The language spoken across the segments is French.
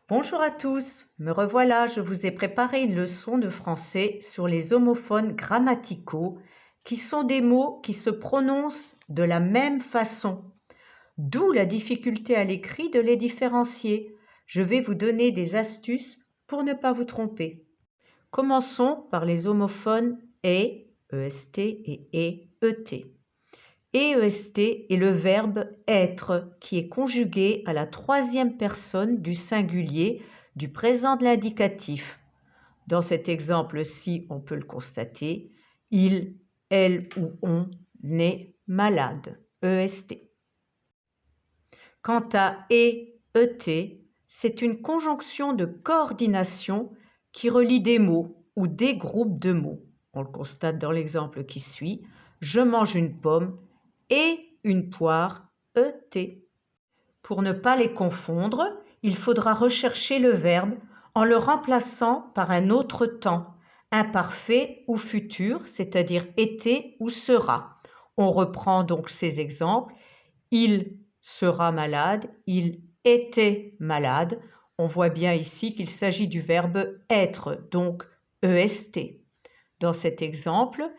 Bonjour à tous, me revoilà, je vous ai préparé une leçon de français sur les homophones grammaticaux, qui sont des mots qui se prononcent de la même façon, d'où la difficulté à l'écrit de les différencier. Je vais vous donner des astuces pour ne pas vous tromper. Commençons par les homophones EST et ET. EST est le verbe être qui est conjugué à la troisième personne du singulier du présent de l'indicatif. Dans cet exemple-ci, on peut le constater, il, elle ou on est malade. EST. Quant à ET, c'est une conjonction de coordination qui relie des mots ou des groupes de mots. On le constate dans l'exemple qui suit. Je mange une pomme et une poire, ET. Pour ne pas les confondre, il faudra rechercher le verbe en le remplaçant par un autre temps, imparfait ou futur, c'est-à-dire été ou sera. On reprend donc ces exemples. Il sera malade, il était malade. On voit bien ici qu'il s'agit du verbe être, donc EST. Dans cet exemple,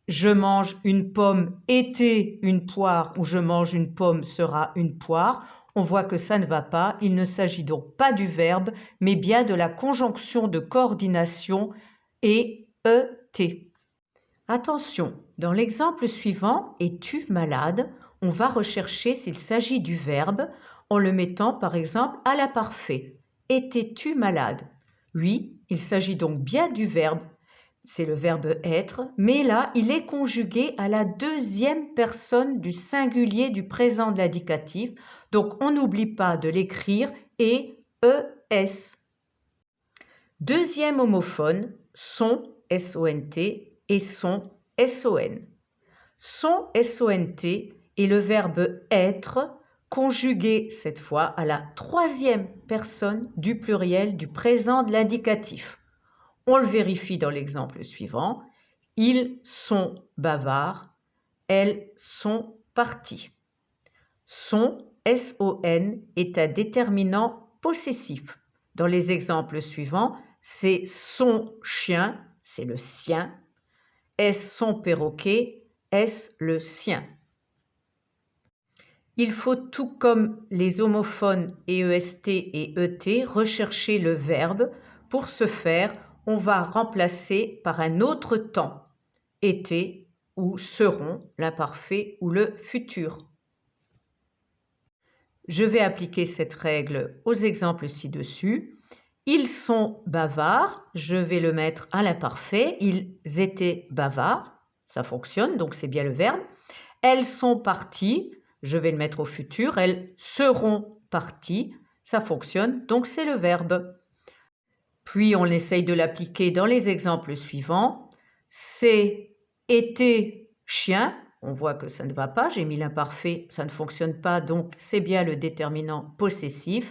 je mange une pomme était une poire ou je mange une pomme sera une poire. On voit que ça ne va pas. Il ne s'agit donc pas du verbe, mais bien de la conjonction de coordination et ET. Attention, dans l'exemple suivant, es-tu malade? On va rechercher s'il s'agit du verbe en le mettant par exemple à l'imparfait. Étais-tu malade? Oui, il s'agit donc bien du verbe. C'est le verbe être, mais là, il est conjugué à la deuxième personne du singulier du présent de l'indicatif. Donc, on n'oublie pas de l'écrire et ES. Deuxième homophone, son, S-O-N-T, et son, S-O-N. Son, S-O-N-T, est le verbe être, conjugué cette fois à la troisième personne du pluriel du présent de l'indicatif. On le vérifie dans l'exemple suivant. Ils sont bavards, elles sont parties. Son, S-O-N, est un déterminant possessif. Dans les exemples suivants, c'est son chien, c'est le sien. Est-ce son perroquet, est-ce le sien? Il faut, tout comme les homophones EST et ET, rechercher le verbe. Pour ce faire, on va remplacer par un autre temps, été ou seront, l'imparfait ou le futur. Je vais appliquer cette règle aux exemples ci-dessus. Ils sont bavards, je vais le mettre à l'imparfait. Ils étaient bavards, ça fonctionne, donc c'est bien le verbe. Elles sont parties, je vais le mettre au futur. Elles seront parties, ça fonctionne, donc c'est le verbe. Puis on essaye de l'appliquer dans les exemples suivants. C'est été chien. On voit que ça ne va pas, j'ai mis l'imparfait, ça ne fonctionne pas, donc c'est bien le déterminant possessif.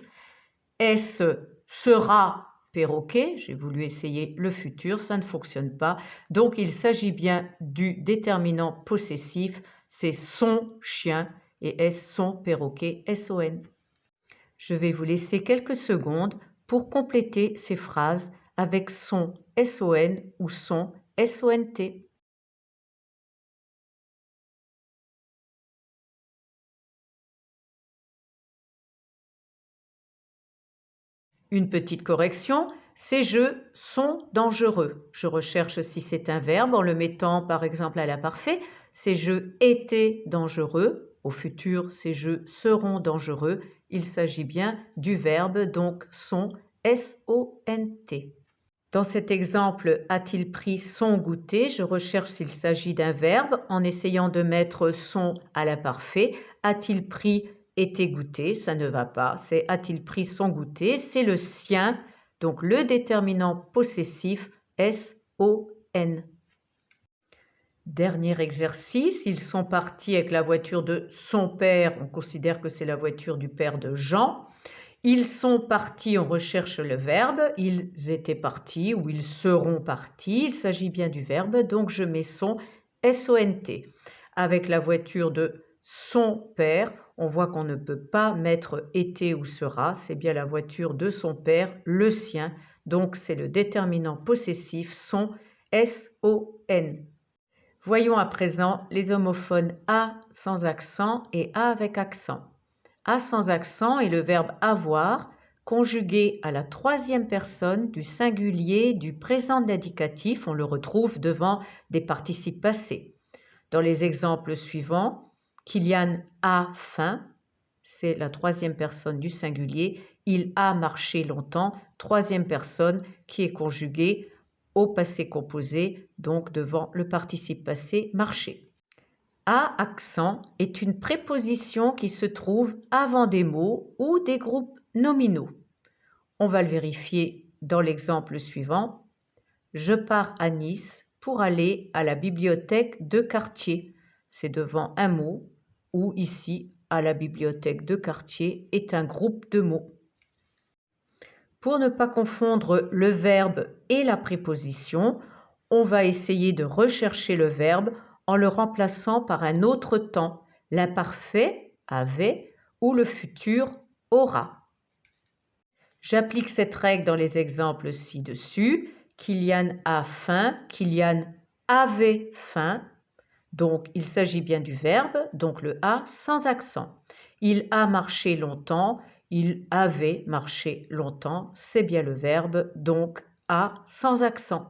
Est-ce sera perroquet, j'ai voulu essayer le futur, ça ne fonctionne pas. Donc il s'agit bien du déterminant possessif, c'est son chien et est-ce son perroquet, S-O-N. Je vais vous laisser quelques secondes pour compléter ces phrases avec son S-O-N ou son S-O-N-T. Une petite correction, ces jeux sont dangereux. Je recherche si c'est un verbe en le mettant par exemple à l'imparfait. Ces jeux étaient dangereux. Au futur, ces jeux seront dangereux. Il s'agit bien du verbe, donc son, S-O-N-T. Dans cet exemple, a-t-il pris son goûter? Je recherche s'il s'agit d'un verbe en essayant de mettre son à l'imparfait. A-t-il pris été goûté? Ça ne va pas. C'est a-t-il pris son goûter? C'est le sien, donc le déterminant possessif S-O-N. Dernier exercice, ils sont partis avec la voiture de son père. On considère que c'est la voiture du père de Jean. Ils sont partis, on recherche le verbe. Ils étaient partis ou ils seront partis. Il s'agit bien du verbe, donc je mets son, S-O-N-T. Avec la voiture de son père, On voit qu'on ne peut pas mettre était ou sera, c'est bien la voiture de son père, le sien, donc c'est le déterminant possessif son, S-O-N. Voyons à présent les homophones A sans accent et A avec accent. A sans accent est le verbe avoir, conjugué à la troisième personne du singulier du présent de l'indicatif. On le retrouve devant des participes passés. Dans les exemples suivants, Kylian a faim, c'est la troisième personne du singulier. Il a marché longtemps, troisième personne qui est conjuguée au passé composé, donc devant le participe passé marcher. A accent est une préposition qui se trouve avant des mots ou des groupes nominaux. On va le vérifier dans l'exemple suivant. Je pars à Nice pour aller à la bibliothèque de quartier. C'est devant un mot, ou ici, à la bibliothèque de quartier est un groupe de mots. Pour ne pas confondre le verbe et la préposition, on va essayer de rechercher le verbe en le remplaçant par un autre temps, l'imparfait avait ou le futur aura. J'applique cette règle dans les exemples ci-dessus. Kylian a faim, Kylian avait faim. Donc, il s'agit bien du verbe, donc le A sans accent. Il a marché longtemps, il avait marché longtemps, c'est bien le verbe, donc A sans accent.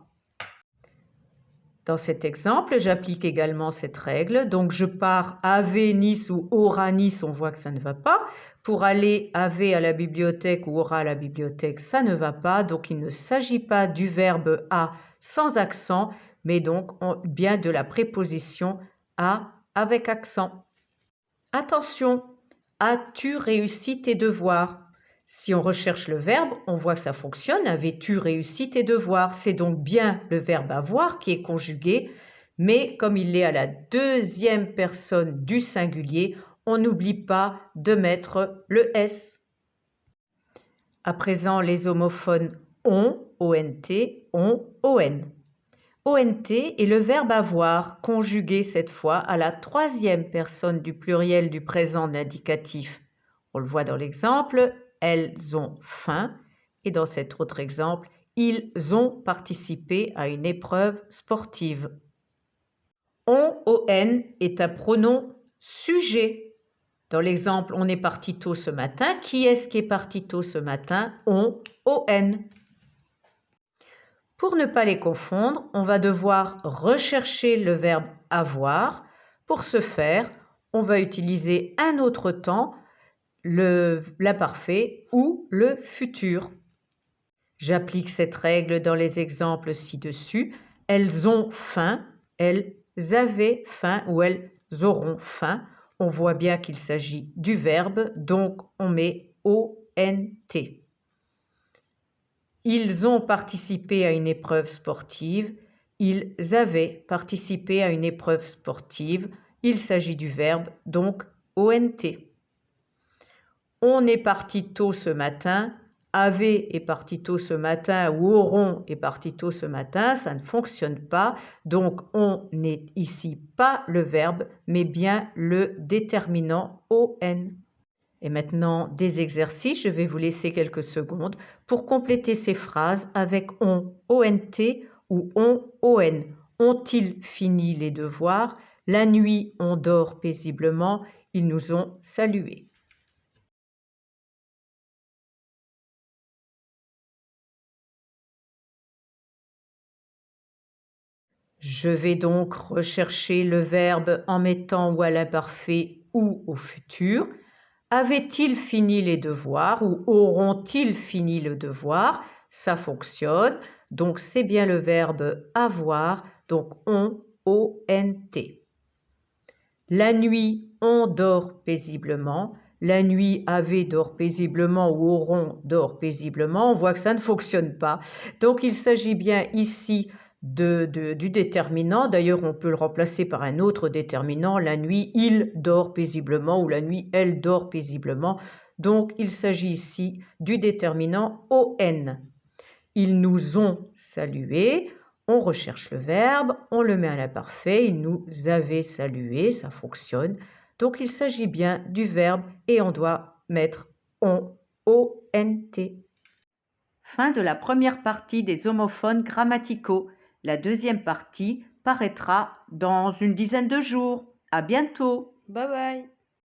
Dans cet exemple, j'applique également cette règle. Donc, je pars avait Nice ou aura Nice, on voit que ça ne va pas. Pour aller avait à la bibliothèque ou aura à la bibliothèque, ça ne va pas. Donc, il ne s'agit pas du verbe A sans accent, mais donc bien de la préposition A avec accent. Attention, as-tu réussi tes devoirs? Si on recherche le verbe, on voit que ça fonctionne. Avais-tu réussi tes devoirs? C'est donc bien le verbe avoir qui est conjugué, mais comme il est à la deuxième personne du singulier, on n'oublie pas de mettre le S. À présent, les homophones ont, ONT, ont, ON. ONT est le verbe avoir, conjugué cette fois à la troisième personne du pluriel du présent de l'indicatif. On le voit dans l'exemple, elles ont faim, et dans cet autre exemple, ils ont participé à une épreuve sportive. On est un pronom sujet. Dans l'exemple, on est parti tôt ce matin. Qui est-ce qui est parti tôt ce matin? On. Pour ne pas les confondre, on va devoir rechercher le verbe avoir. Pour ce faire, on va utiliser un autre temps, l'imparfait ou le futur. J'applique cette règle dans les exemples ci-dessus. Elles ont faim, elles avaient faim ou elles auront faim. On voit bien qu'il s'agit du verbe, donc on met ONT. Ils ont participé à une épreuve sportive. Ils avaient participé à une épreuve sportive. Il s'agit du verbe, donc ONT. On est parti tôt ce matin. Avait est parti tôt ce matin ou auront est parti tôt ce matin. Ça ne fonctionne pas. Donc, on n'est ici pas le verbe, mais bien le déterminant ON. Et maintenant, des exercices, je vais vous laisser quelques secondes pour compléter ces phrases avec on, ONT ou on, ON. Ont-ils fini les devoirs? La nuit, on dort paisiblement. Ils nous ont salués. Je vais donc rechercher le verbe en mettant ou à l'imparfait ou au futur. Avaient-ils fini les devoirs ou auront-ils fini le devoir? Ça fonctionne. Donc, c'est bien le verbe avoir. Donc, on, O-N-T. La nuit, on dort paisiblement. La nuit, avait dort paisiblement ou auront dort paisiblement. On voit que ça ne fonctionne pas. Donc, il s'agit bien ici du déterminant. D'ailleurs, on peut le remplacer par un autre déterminant. La nuit, il dort paisiblement ou la nuit, elle dort paisiblement. Donc, il s'agit ici du déterminant ON. Ils nous ont salués. On recherche le verbe, on le met à l'imparfait. Ils nous avaient salués, ça fonctionne. Donc il s'agit bien du verbe et on doit mettre on, O-N-T. Fin de la première partie des homophones grammaticaux. La deuxième partie paraîtra dans une dizaine de jours. À bientôt. Bye bye.